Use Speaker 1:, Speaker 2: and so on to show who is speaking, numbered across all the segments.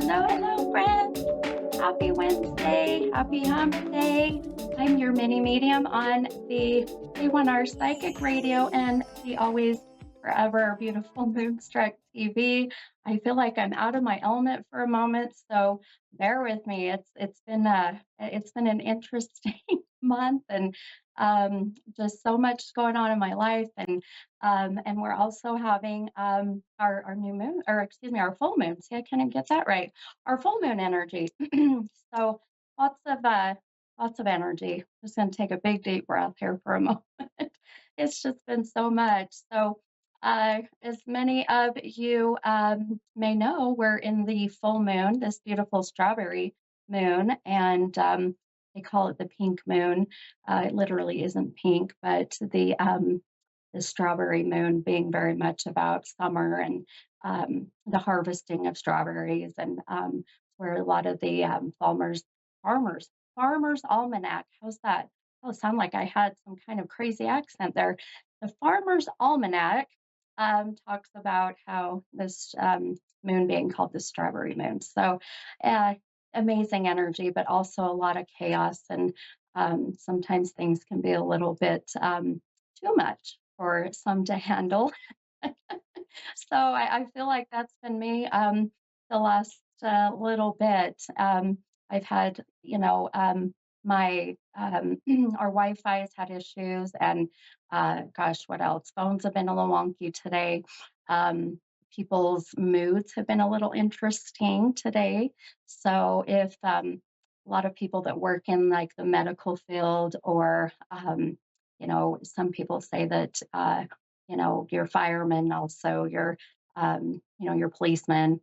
Speaker 1: Hello, hello, friends. Happy Wednesday. Happy hump day. I'm your mini medium on the A1R Psychic Radio and the always forever beautiful Moonstruck TV. I feel like I'm out of my element for a moment, so bear with me. It's been an interesting month and just so much going on in my life and we're also having our new moon, or excuse me, our full moon. See, I can't even get that right. Our full moon energy. So lots of uh, lots of energy. Just going to take a big deep breath here for a moment. It's just been so much. So as many of you may know, we're in the full moon, this beautiful strawberry moon, and they call it the pink moon. It literally isn't pink, but the strawberry moon being very much about summer and the harvesting of strawberries, and where a lot of the farmers, farmers almanac. How's that? Oh, sound like I had some kind of crazy accent there. The Farmer's Almanac talks about how this moon being called the strawberry moon. So, uh, amazing energy, but also a lot of chaos, and sometimes things can be a little bit too much for some to handle. So I feel like that's been me the last little bit. I've had, my our Wi-Fi has had issues, and gosh, what else? Phones have been a little wonky today. People's moods have been a little interesting today. So if a lot of people that work in like the medical field, or some people say that your firemen, also your policemen,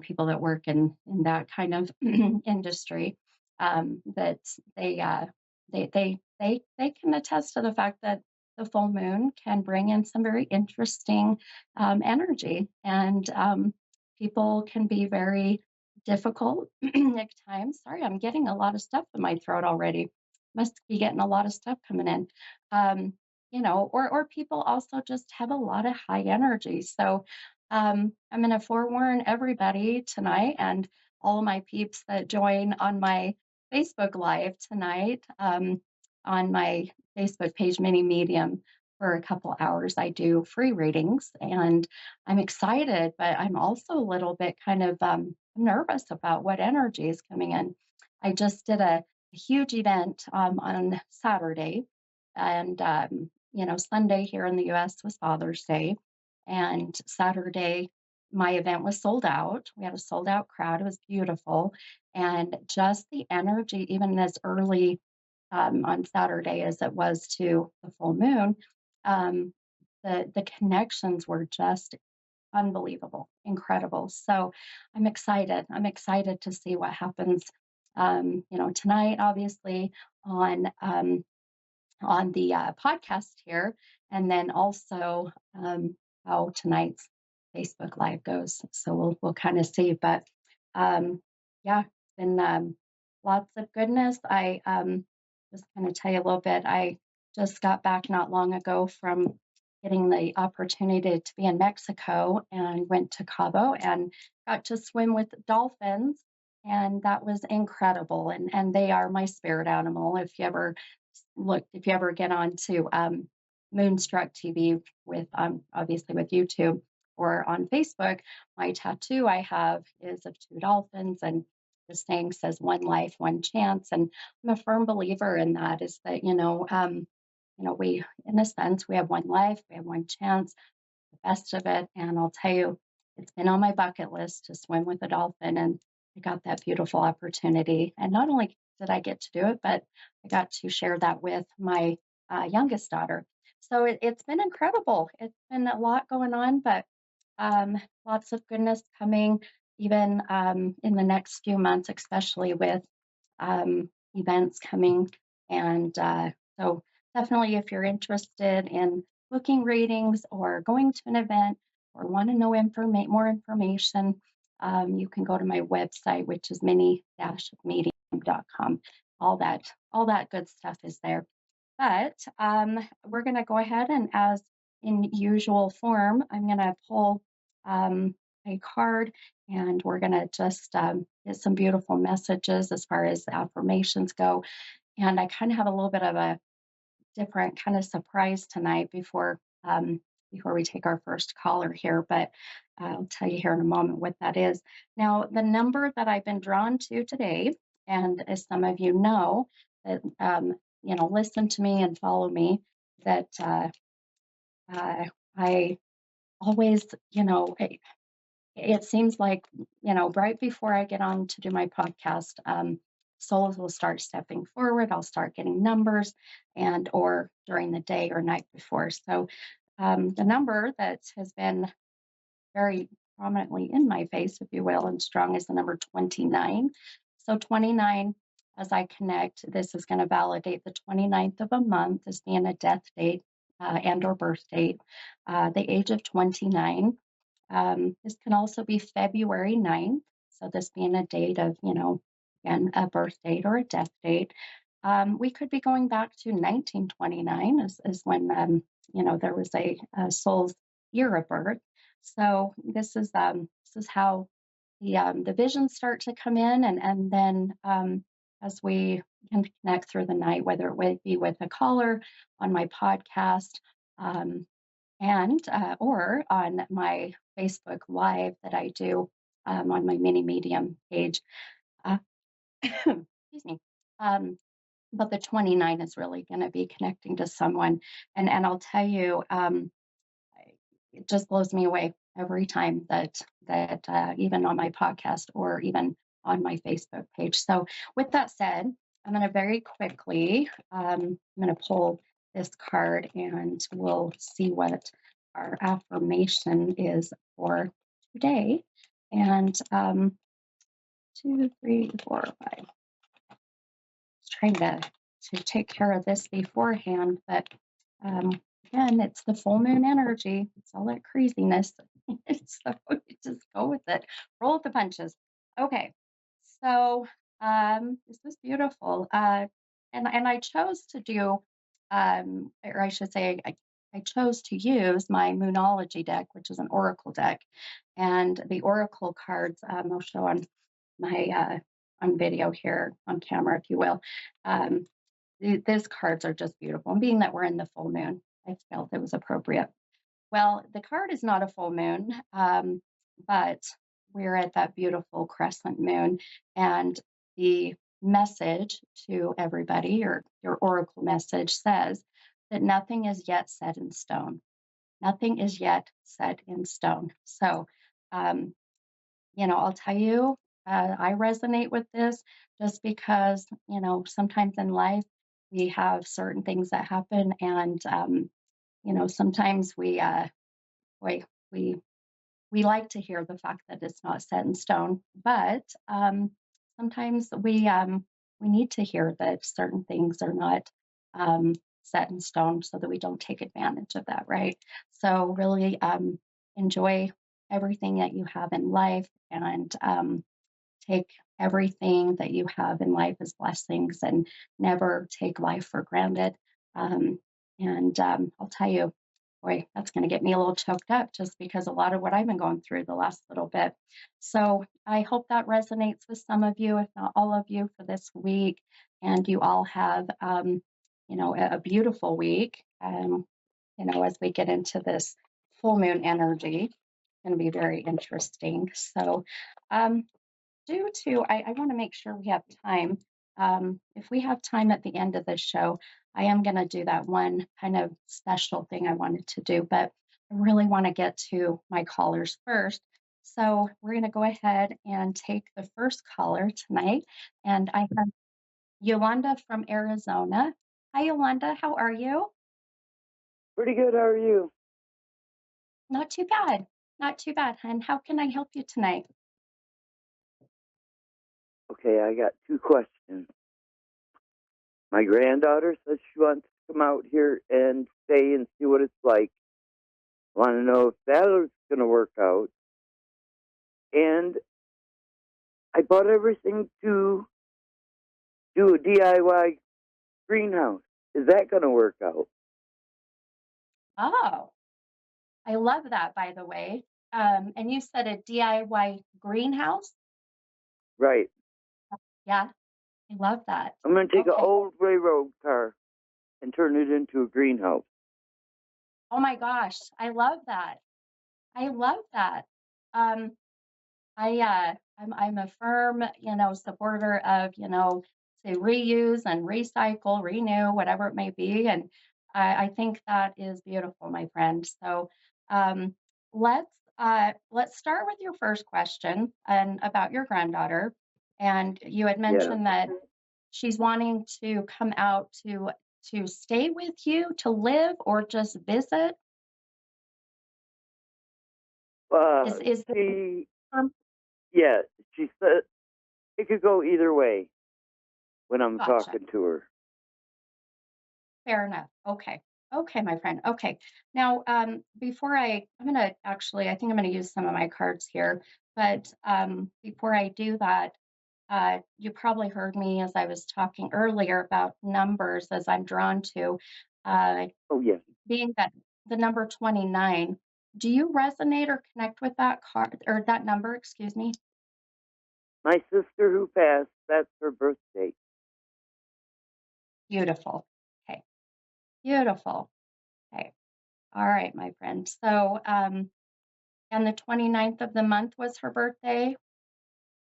Speaker 1: people that work in that kind of industry, that they can attest to the fact that the full moon can bring in some very interesting energy, and people can be very difficult at times. Sorry, I'm getting a lot of stuff in my throat already. Must be getting a lot of stuff coming in. Um, or people also just have a lot of high energy. So I'm going to forewarn everybody tonight, and all of my peeps that join on my Facebook Live tonight, on my Facebook page, Mini Medium, for a couple hours. I do free readings, and I'm excited, but I'm also a little bit kind of nervous about what energy is coming in. I just did a huge event on Saturday, and Sunday here in the US was Father's Day, and Saturday my event was sold out. We had a sold out crowd. It was beautiful, and just the energy, even as early on Saturday as it was to the full moon, um, the connections were just unbelievable, incredible. So I'm excited. I'm excited to see what happens. Tonight, obviously, on the podcast here, and then also how tonight's Facebook Live goes. So we'll kind of see. But yeah, it's been lots of goodness. I just kind of tell you a little bit. I just got back not long ago from getting the opportunity to be in Mexico, and went to Cabo and got to swim with dolphins. And that was incredible. And they are my spirit animal. If you ever get on to Moonstruck TV, with obviously with YouTube, or on Facebook, my tattoo I have is of two dolphins, and the saying says one life, one chance. And I'm a firm believer in that, is that, we, in a sense, we have one life, we have one chance, the best of it. And I'll tell you, it's been on my bucket list to swim with a dolphin, and I got that beautiful opportunity. And not only did I get to do it, but I got to share that with my youngest daughter. So it's been incredible. It's been a lot going on, but lots of goodness coming, even in the next few months, especially with events coming. And so definitely, if you're interested in booking readings, or going to an event, or want to know more information, you can go to my website, which is mini-medium.com. All that good stuff is there. But we're going to go ahead, and, as in usual form, I'm going to pull a card, and we're going to just get some beautiful messages as far as the affirmations go. And I kind of have a little bit of a different kind of surprise tonight before we take our first caller here, but I'll tell you here in a moment what that is. Now, the number that I've been drawn to today, and as some of you know that listen to me and follow me, that I always, it seems like, right before I get on to do my podcast, souls will start stepping forward. I'll start getting numbers and or during the day or night before. So the number that has been very prominently in my face, if you will, and strong is the number 29. So 29, as I connect, this is going to validate the 29th of a month as being a death date and or birth date, the age of 29. This can also be February 9th. So this being a date of, again, a birth date or a death date. We could be going back to 1929 as when, there was a soul's year of birth. So this is how the visions start to come in, and then as we can connect through the night, whether it would be with a caller on my podcast, and or on my Facebook Live that I do on my mini medium page. Uh, excuse me. Um, but the 29 is really going to be connecting to someone, and I'll tell you. It just blows me away every time that even on my podcast or even on my Facebook page. So with that said, I'm going to very quickly I'm going to pull this card and we'll see what our affirmation is for today. And 2, 3, 4, 5. Trying to take care of this beforehand, but um, again, it's the full moon energy. It's all that craziness. So you just go with it, roll with the punches. Okay, so this was beautiful, and I chose to do, or I should say, I chose to use my Moonology deck, which is an oracle deck, and the oracle cards I'll show my on video here on camera, if you will. Um, these cards are just beautiful. And being that we're in the full moon, I felt it was appropriate. Well, the card is not a full moon, but we're at that beautiful crescent moon. And the message to everybody, or your oracle message, says that nothing is yet set in stone. Nothing is yet set in stone. So, um, I'll tell you, I resonate with this just because, sometimes in life we have certain things that happen, and sometimes we we we like to hear the fact that it's not set in stone, but sometimes we need to hear that certain things are not um, set in stone, so that we don't take advantage of that, right? So really enjoy everything that you have in life, and take everything that you have in life as blessings, and never take life for granted. Um, and I'll tell you, boy, that's going to get me a little choked up just because a lot of what I've been going through the last little bit. So I hope that resonates with some of you, if not all of you, for this week. And you all have, a beautiful week. As we get into this full moon energy, it's going to be very interesting. So, um, I want to make sure we have time. If we have time at the end of the show, I am going to do that one kind of special thing I wanted to do, but I really want to get to my callers first. So we're going to go ahead and take the first caller tonight. And I have Yolanda from Arizona. Hi, Yolanda. How are you?
Speaker 2: Pretty good. How are you?
Speaker 1: Not too bad. Not too bad, hon. How can I help you tonight?
Speaker 2: Okay, I got two questions. My granddaughter says she wants to come out here and stay and see what it's like. Want to know if that is going to work out. And I bought everything to do a DIY greenhouse. Is that going to work out?
Speaker 1: Oh, I love that, by the way. And you said a DIY greenhouse?
Speaker 2: Right.
Speaker 1: Yeah, I love that.
Speaker 2: I'm gonna take an
Speaker 1: Okay.
Speaker 2: old railroad car and turn it into a greenhouse.
Speaker 1: Oh my gosh, I love that. I love that. Um, I'm a firm, supporter of, to reuse and recycle, renew, whatever it may be, and I think that is beautiful, my friend. So, um, let's start with your first question and about your granddaughter. And you had
Speaker 2: Yeah.
Speaker 1: mentioned that she's wanting to come out to stay with you, to live, or just visit. Is the
Speaker 2: She,
Speaker 1: term
Speaker 2: yeah, she said it could go either way when I'm
Speaker 1: gotcha?
Speaker 2: talking to her.
Speaker 1: Fair enough. Okay. Okay, my friend. Okay. Now, before I'm going to actually, I think I'm going to use some of my cards here. But before I do that, you probably heard me as I was talking earlier about numbers as I'm drawn to, uh,
Speaker 2: Oh yeah,
Speaker 1: being that the number 29. Do you resonate or connect with that card or that number? Excuse me.
Speaker 2: my sister who passed. That's her birthday.
Speaker 1: Beautiful. Okay. Beautiful. Okay. All right, my friend. So, and the 29th of the month was her birthday?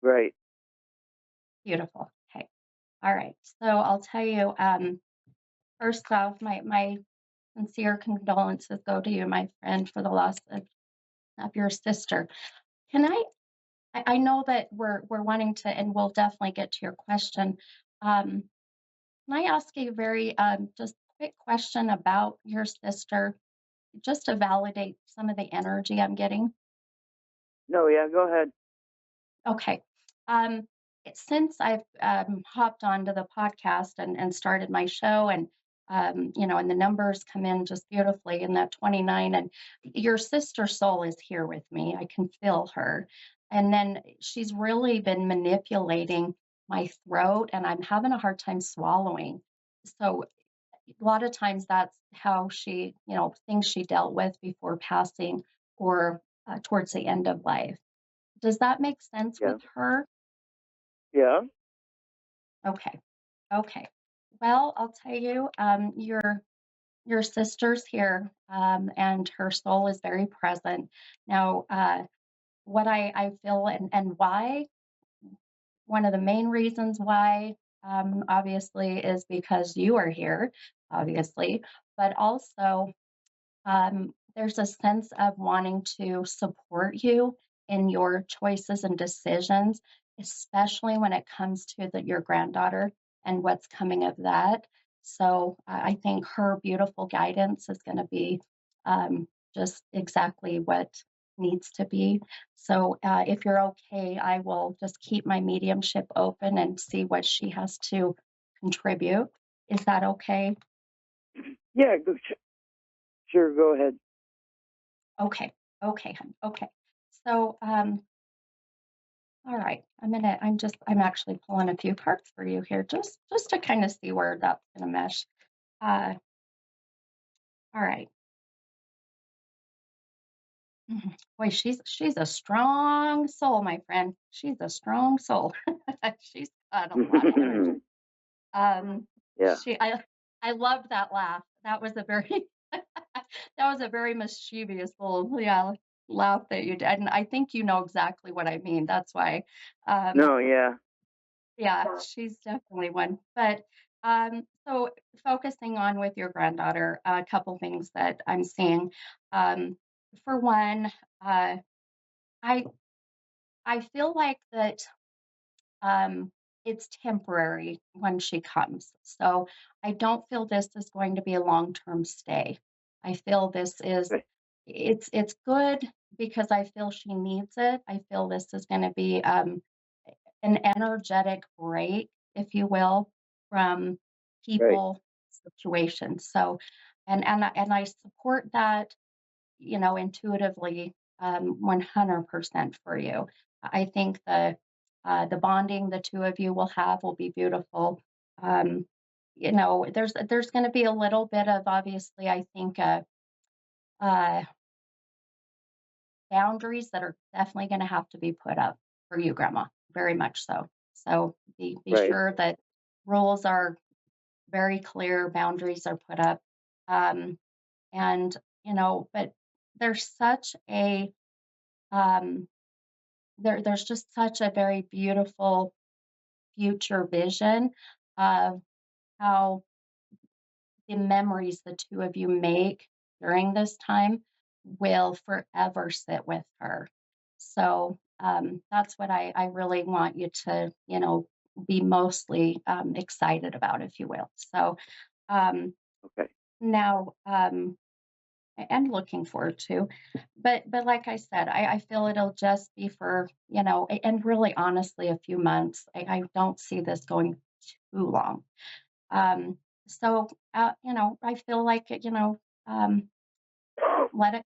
Speaker 2: Right.
Speaker 1: Beautiful. Okay. All right. So I'll tell you, first off, my sincere condolences go to you, my friend, for the loss of your sister. Can I know that we're wanting to, and we'll definitely get to your question. Um, can I ask you a very just quick question about your sister, just to validate some of the energy I'm getting?
Speaker 2: No, yeah, go ahead.
Speaker 1: Okay. Um, since I've hopped onto the podcast and started my show, and the numbers come in just beautifully in that 29, and your sister soul is here with me. I can feel her. And then she's really been manipulating my throat, and I'm having a hard time swallowing. So a lot of times that's how she, things she dealt with before passing or towards the end of life. Does that make sense
Speaker 2: Yeah,
Speaker 1: with her?
Speaker 2: yeah.
Speaker 1: Okay. Okay. Well, I'll tell you, your sister's here, and her soul is very present. Now, what I feel and why, one of the main reasons why, obviously, is because you are here, obviously, but also there's a sense of wanting to support you in your choices and decisions, especially when it comes to your granddaughter and what's coming of that. So I think her beautiful guidance is going to be just exactly what needs to be. So if you're okay, I will just keep my mediumship open and see what she has to contribute. Is that okay?
Speaker 2: Yeah, sure, go ahead.
Speaker 1: Okay. Okay, hun. Okay. So, all right. I'm actually pulling a few cards for you here, just to kind of see where that's gonna mesh. Uh, all right. Boy, she's a strong soul, my friend. She's a strong soul. She's got a lot of energy. Um,
Speaker 2: Yeah.
Speaker 1: I loved that laugh. That was a very that was a very mischievous little, yeah, laugh that you did, and I think you know exactly what I mean. That's why. Um,
Speaker 2: No, yeah.
Speaker 1: yeah, she's definitely one. But so focusing on with your granddaughter, a couple things that I'm seeing. Um, for one, uh, I I feel like that it's temporary when she comes. So I don't feel this is going to be a long-term stay. I feel this is
Speaker 2: Right.
Speaker 1: it's good because I feel she needs it. I feel this is going to be an energetic break, if you will, from
Speaker 2: Right.
Speaker 1: people situations. So and I support that intuitively, 100% for you. I think the bonding the two of you will have will be beautiful. Um, there's going to be a little bit of obviously, I think, uh, boundaries that are definitely going to have to be put up for you, Grandma, very much so. So be
Speaker 2: Right.
Speaker 1: sure that rules are very clear, boundaries are put up. Um, and, but there's such a, um, there's just such a very beautiful future vision of how the memories the two of you make during this time will forever sit with her. So that's what I really want you to, be mostly excited about, if you will. So um,
Speaker 2: Okay.
Speaker 1: now, and looking forward to, but like I said, I feel it'll just be for, and really honestly, a few months. I don't see this going too long. Um, so, I feel like, um, let it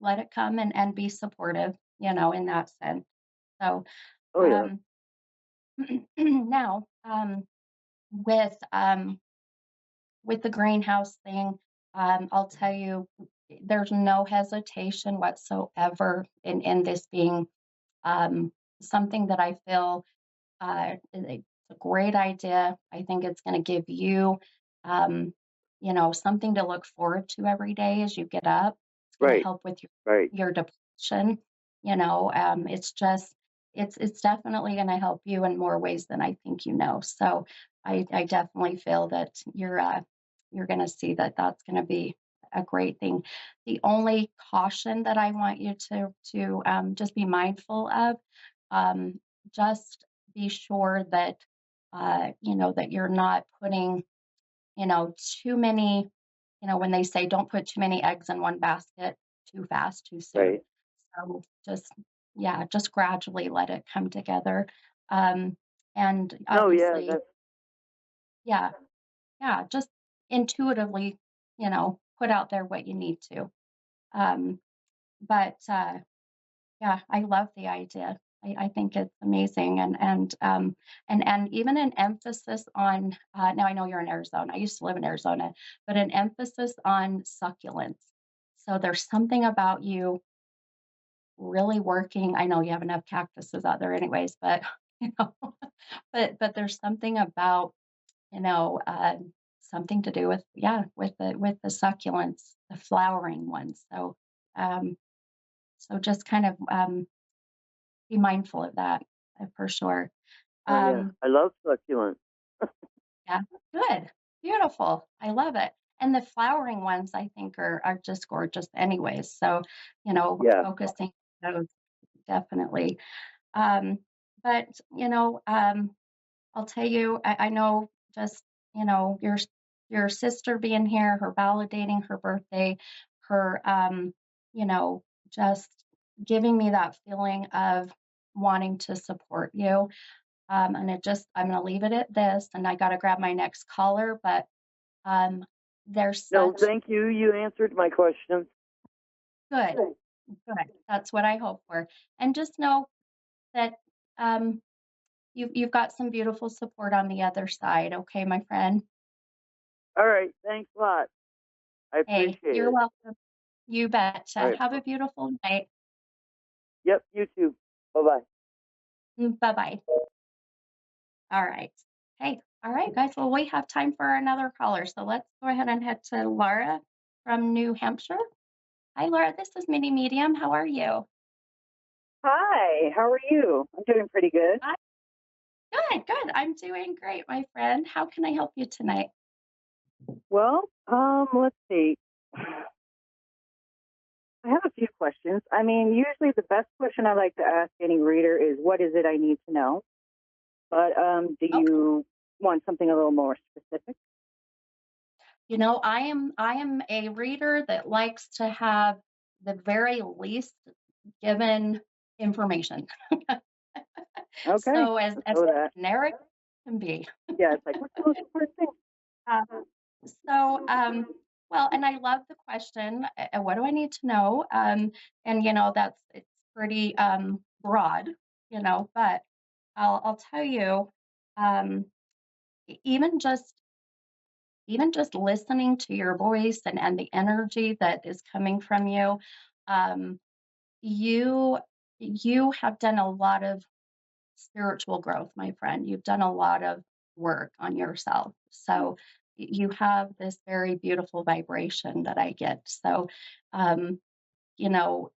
Speaker 1: let it come and be supportive, in that sense. So,
Speaker 2: Oh yeah.
Speaker 1: um, now, with the greenhouse thing, I'll tell you, there's no hesitation whatsoever in this being um, something that I feel it's a great idea. I think it's going to give you, um, something to look forward to every day as you get up. It's going to
Speaker 2: Right.
Speaker 1: help with
Speaker 2: Right.
Speaker 1: your depression. It's just it's definitely going to help you in more ways than I think you know. So I definitely feel that you're going to see that that's going to be a great thing. The only caution that I want you to just be mindful of, um, just be sure that that you're not putting too many, when they say don't put too many eggs in one basket too fast, too soon.
Speaker 2: Right.
Speaker 1: So just, yeah, just gradually let it come together. Um, and
Speaker 2: No, yeah,
Speaker 1: obviously,
Speaker 2: that's
Speaker 1: yeah, yeah, just intuitively, put out there what you need to. Um, but yeah, I love the idea. I think it's amazing, and even an emphasis on. Now I know you're in Arizona. I used to live in Arizona, but an emphasis on succulents. So there's something about you really working. I know you have enough cactuses out there, anyways, but you know, but there's something about something to do with, yeah, with the succulents, the flowering ones. Um, so just kind of be mindful of that, for sure.
Speaker 2: oh yeah.
Speaker 1: Um,
Speaker 2: I love succulents.
Speaker 1: yeah, good, beautiful. I love it. And the flowering ones, I think, are just gorgeous, anyways. So,
Speaker 2: Yeah.
Speaker 1: focusing on those definitely. Um, but I'll tell you, I know just your sister being here, her validating her birthday, her just giving me that feeling of wanting to support you. And I'm going to leave it at this, and I got to grab my next caller, but um, there's
Speaker 2: No,
Speaker 1: such
Speaker 2: thank you. You answered my questions.
Speaker 1: good, good. That's what I hope for. And just know that um, you've got some beautiful support on the other side. Okay, my friend.
Speaker 2: All right. Thanks a lot. I
Speaker 1: Hey,
Speaker 2: appreciate
Speaker 1: you're
Speaker 2: it.
Speaker 1: welcome. You
Speaker 2: All
Speaker 1: betcha.
Speaker 2: right.
Speaker 1: Have a beautiful night.
Speaker 2: Yep. You too. Bye bye.
Speaker 1: Bye bye. All right. Hey, all right, guys. Well, we have time for another caller. So let's go ahead and head to Laura from New Hampshire. Hi, Laura. This is Mini Medium. How are you?
Speaker 3: Hi, how are you? I'm doing pretty good.
Speaker 1: Hi. Good, good. I'm doing great, my friend. How can I help you tonight?
Speaker 3: Well, let's see. I have a few questions. I mean, usually the best question I like to ask any reader is, "What is it I need to know?" But do
Speaker 1: Okay.
Speaker 3: you want something a little more specific?
Speaker 1: I am a reader that likes to have the very least given information.
Speaker 3: Okay,
Speaker 1: So as
Speaker 3: let's
Speaker 1: as
Speaker 3: go with that.
Speaker 1: generic can be.
Speaker 3: Yeah, it's like, what's the most important thing?
Speaker 1: Uh, well, and I love the question, what do I need to know? And it's pretty broad, but I'll tell you, um, even just listening to your voice and the energy that is coming from you, um, you you have done a lot of spiritual growth, my friend. You've done a lot of work on yourself.
Speaker 3: Mm.
Speaker 1: So you have this very beautiful vibration that I get. So, um, you know,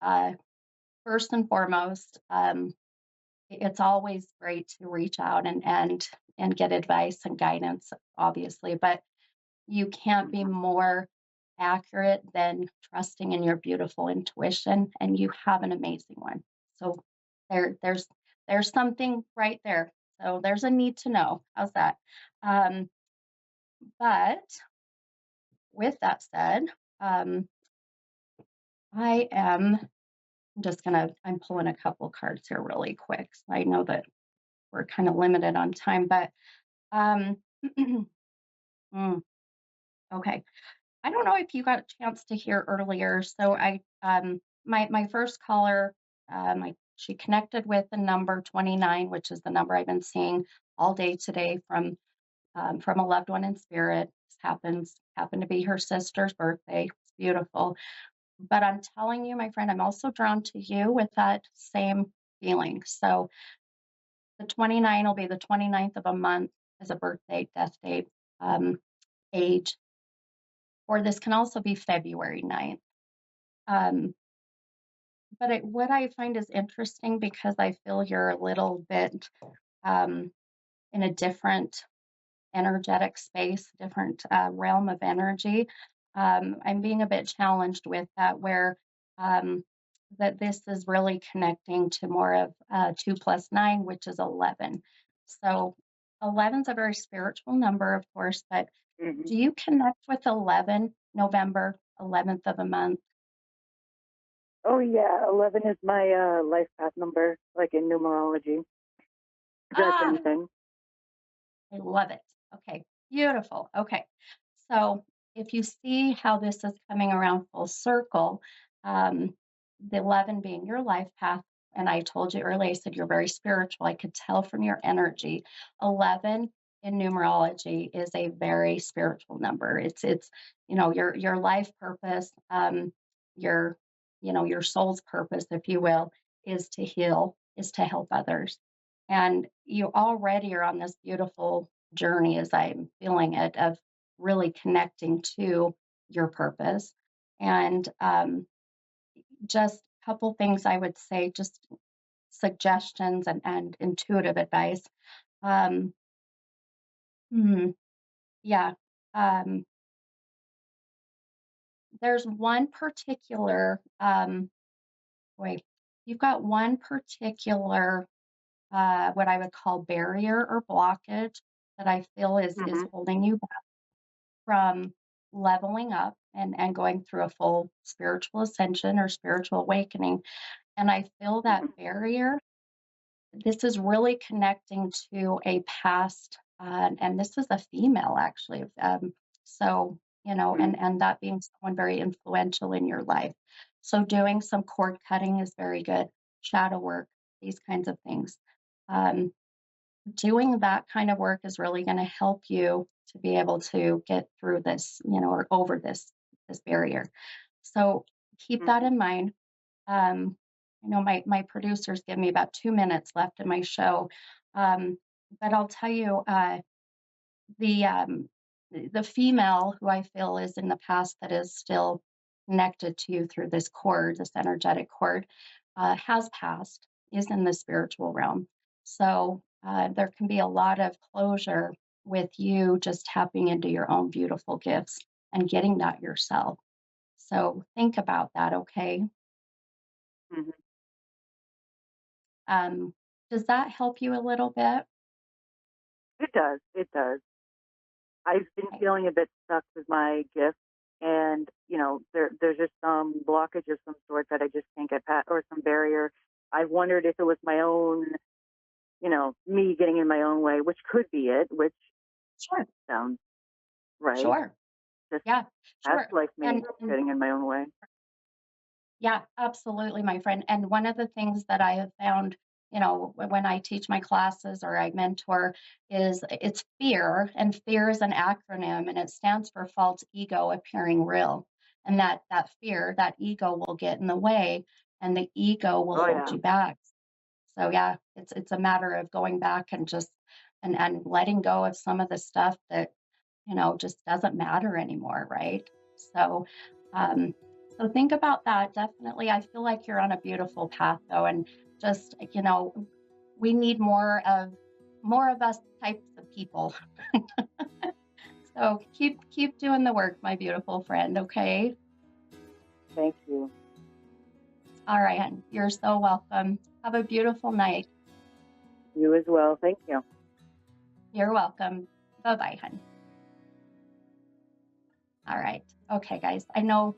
Speaker 1: first and foremost, it's always great to reach out and get advice and guidance, obviously, but you can't be
Speaker 3: Mhm.
Speaker 1: more accurate than trusting in your beautiful intuition, and you have an amazing one. So there's something right there. So there's a need to know. How's that? Um, but with that said, um, I am I'm pulling a couple cards here really quick. So I know that we're kind of limited on time, but um, mm, okay. I don't know if you got a chance to hear earlier. So my first caller, she connected with the number 29, which is the number I've been seeing all day today from a loved one in spirit. This happened to be her sister's birthday. It's beautiful. But I'm telling you, my friend, I'm also drawn to you with that same feeling. So the 29 will be the 29th of a month as a birth date, death date, age, or this can also be February 9th. Um, but what I find is interesting because I feel you're a little bit um, in a different energetic space, different realm of energy. I'm being a bit challenged with that, where um, that this is really connecting to more of 2 plus 9, which is 11. So 11 is a very spiritual number, of course, but
Speaker 3: Mhm.
Speaker 1: do you connect with 11, November 11th of a month?
Speaker 3: Oh yeah, 11 is my life path number, like in numerology. If that's
Speaker 1: Ah,
Speaker 3: anything.
Speaker 1: I love it. Okay, beautiful. Okay, so if you see how this is coming around full circle, um, the 11 being your life path, and I told you earlier, I said you're very spiritual. I could tell from your energy. 11 in numerology is a very spiritual number. It's your life purpose, your your soul's purpose, if you will, is to heal, is to help others. And you already are on this beautiful journey, as I'm feeling it, of really connecting to your purpose. And just a couple things I would say, just suggestions and intuitive advice. Um, hmm, yeah. Um, there's one particular, wait, you've got one particular, what I would call barrier or blockage that I feel is
Speaker 3: Mhm.
Speaker 1: holding you from leveling up and going through a full spiritual ascension or spiritual awakening. And I feel that
Speaker 3: Mhm.
Speaker 1: barrier, this is really connecting to a past, and this is a female actually. So,
Speaker 3: Mhm.
Speaker 1: and that being someone very influential in your life. So, doing some cord cutting is very good, shadow work, these kinds of things. Um, Doing that kind of work is really going to help you to be able to get through this, or over this barrier. So keep that
Speaker 3: Mhm.
Speaker 1: in mind. Um, my producers give me about 2 minutes left in my show, um, but I'll tell you, the um, the female who I feel is in the past that is still connected to you through this cord, this energetic cord, has passed, is in the spiritual realm. So there can be a lot of closure with you just tapping into your own beautiful gifts and getting that yourself. So think about that, okay?
Speaker 3: Mhm.
Speaker 1: Um, does that help you a little bit?
Speaker 3: It does. It does. I've been
Speaker 1: Okay,
Speaker 3: feeling a bit stuck with my gift, and there's just some blockage of some sort that I just can't get past, or some barrier. I wondered if it was my own, me getting in my own way, which could be it, which
Speaker 1: sure,
Speaker 3: sounds right.
Speaker 1: sure,
Speaker 3: Just
Speaker 1: yeah,
Speaker 3: past
Speaker 1: sure.
Speaker 3: life me
Speaker 1: And
Speaker 3: getting in my own way.
Speaker 1: yeah, absolutely, my friend. And one of the things that I have found, when I teach my classes or I mentor, is it's fear, and fear is an acronym, and it stands for false ego appearing real. And that fear, that ego will get in the way. and the ego will
Speaker 3: Oh
Speaker 1: hold
Speaker 3: yeah.
Speaker 1: you back. So yeah, it's a matter of going back and just and letting go of some of the stuff that, just doesn't matter anymore, right? So um so think about that. Definitely, I feel like you're on a beautiful path though, and just, we need more of us types of people. So keep doing the work, my beautiful friend, okay?
Speaker 3: Thank you.
Speaker 1: All right, hon. You're so welcome. Have a beautiful night.
Speaker 3: You as well. Thank you.
Speaker 1: You're welcome. Bye-bye, hon. All right. Okay, guys. I know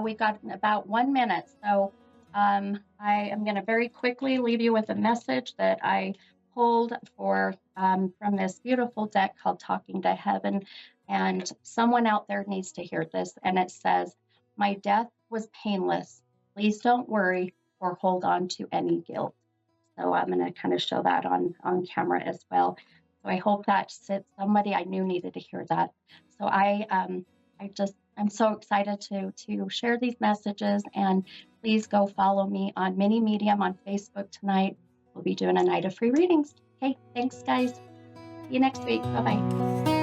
Speaker 1: we got about 1 minute, so I am going to very quickly leave you with a message that I pulled for from this beautiful deck called Talking to Heaven, and someone out there needs to hear this. And it says, "My death was painless. Please don't worry or hold on to any guilt." So I'm going to kind of show that on camera as well. So I hope that somebody I knew needed to hear that. So I'm so excited to share these messages, and please go follow me on Mini Medium on Facebook tonight. We'll be doing a night of free readings. Okay, thanks guys. See you next week. Bye bye.